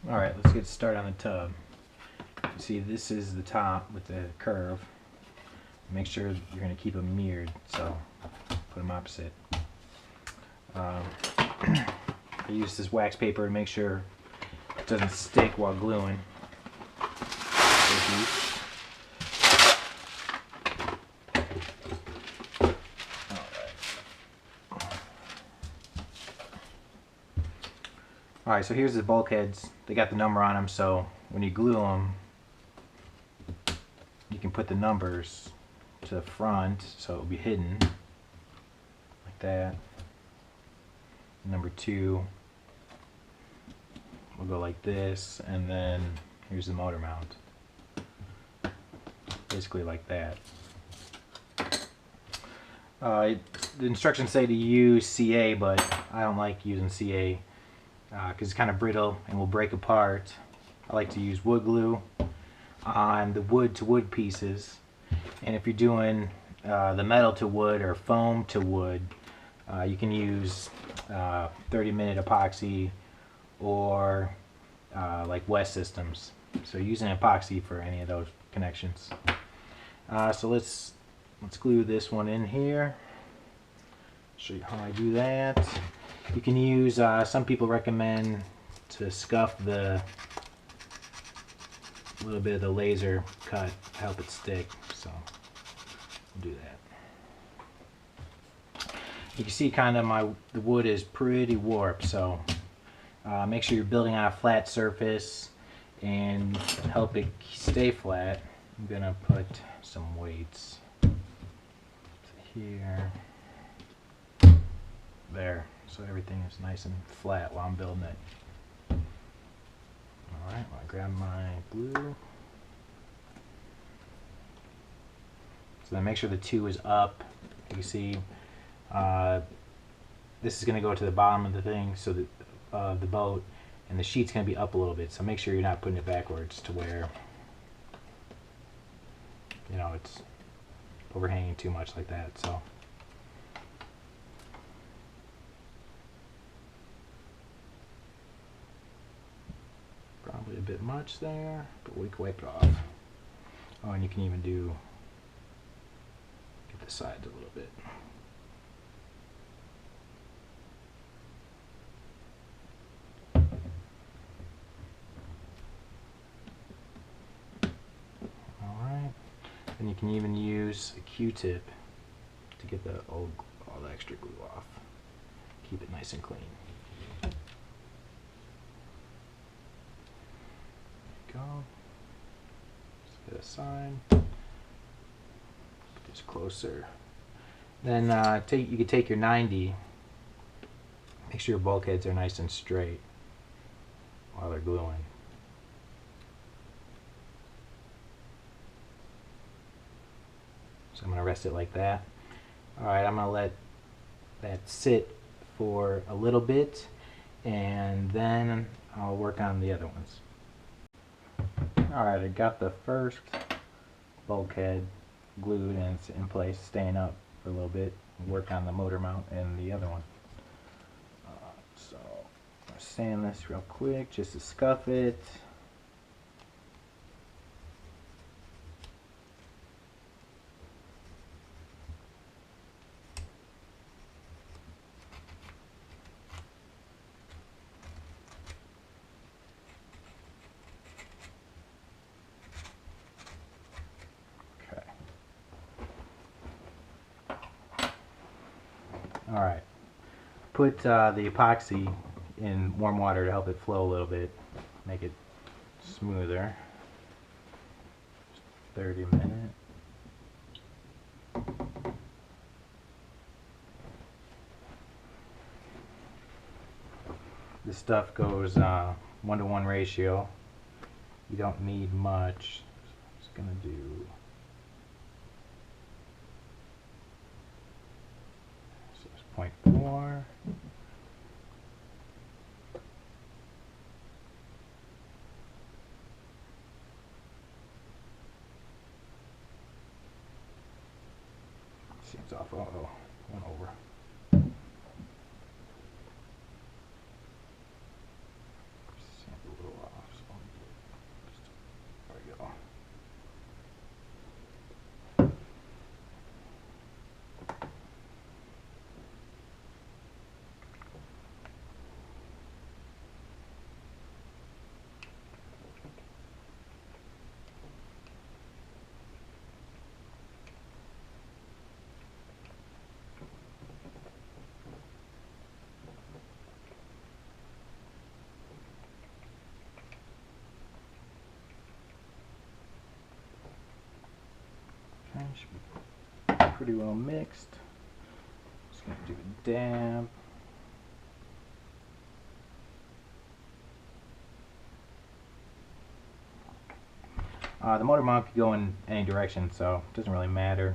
Alright, let's get started on the tub. You see, this is the top with the curve. Make sure you're going to keep them mirrored, so put them opposite. I use this wax paper to make sure it doesn't stick while gluing. Alright, so here's the bulkheads. They got the number on them, so when you glue them, you can put the numbers to the front so it will be hidden like that. Number 2 will go like this, and then here's the motor mount, basically like that. The instructions say to use CA, but I don't like using CA because it's kind of brittle and will break apart. I like to use wood glue on the wood to wood pieces, and if you're doing the metal to wood or foam to wood, you can use 30-minute epoxy or like West Systems. So using epoxy for any of those connections. So let's glue this one in here. Show you how I do that. You can use, some people recommend to scuff the little bit of the laser cut to help it stick, so we'll do that. You can see kind of the wood is pretty warped, so make sure you're building on a flat surface, and to help it stay flat, I'm gonna put some weights here, there, so everything is nice and flat while I'm building it. Alright, I'll grab my glue. So then make sure the 2 is up. You can see this is going to go to the bottom of the thing, so that the boat, and the sheet's going to be up a little bit. So make sure you're not putting it backwards to where, you know, it's overhanging too much like that. So probably a bit much there, but we can wipe it off. Oh, and you can even get the sides a little bit. Alright, and you can even use a Q-tip to get all the extra glue off. Keep it nice and clean. Go. Set it aside. Put this closer. Then you can take your 90. Make sure your bulkheads are nice and straight while they're gluing. So I'm going to rest it like that. Alright, I'm going to let that sit for a little bit, and then I'll work on the other ones. Alright, I got the first bulkhead glued and it's in place, staying up for a little bit. Work on the motor mount and the other one. So I'm going to sand this real quick just to scuff it. Alright, put the epoxy in warm water to help it flow a little bit, make it smoother. 30 minutes. This stuff goes 1-to-1 ratio. You don't need much. I'm just going to do 6.4. Seems off. Uh-oh, went over. Seems a little off. Should be pretty well mixed. Just going to do a dab. The motor mount could go in any direction, so it doesn't really matter.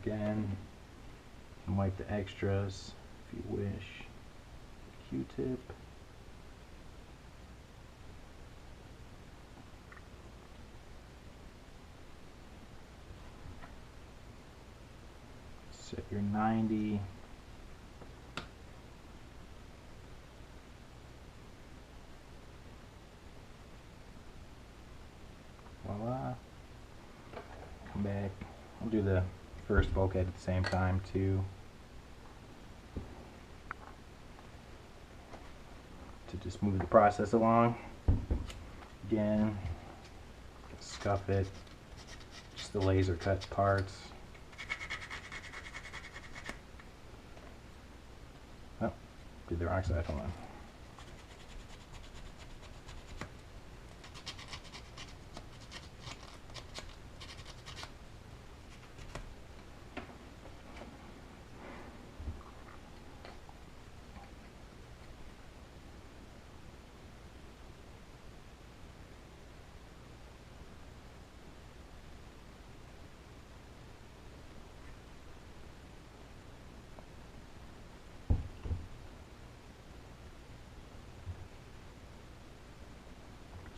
Again, you can wipe the extras if you wish. Q-tip. Set your 90. Voila. Come back. I'll do the first bulkhead at the same time too. To just move the process along. Again, scuff it. Just the laser cut parts. Oh, did the wrong side, hold on.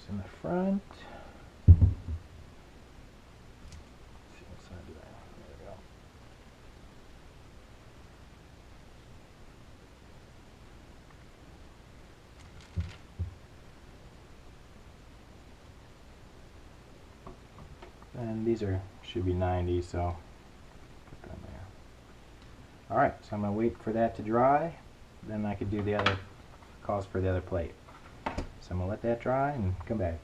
In the front. Let's see what side do I have? There we go. And these should be 90, so put them there. Alright, so I'm going to wait for that to dry. Then I could do the other calls for the other plate. So I'm going to let that dry and come back.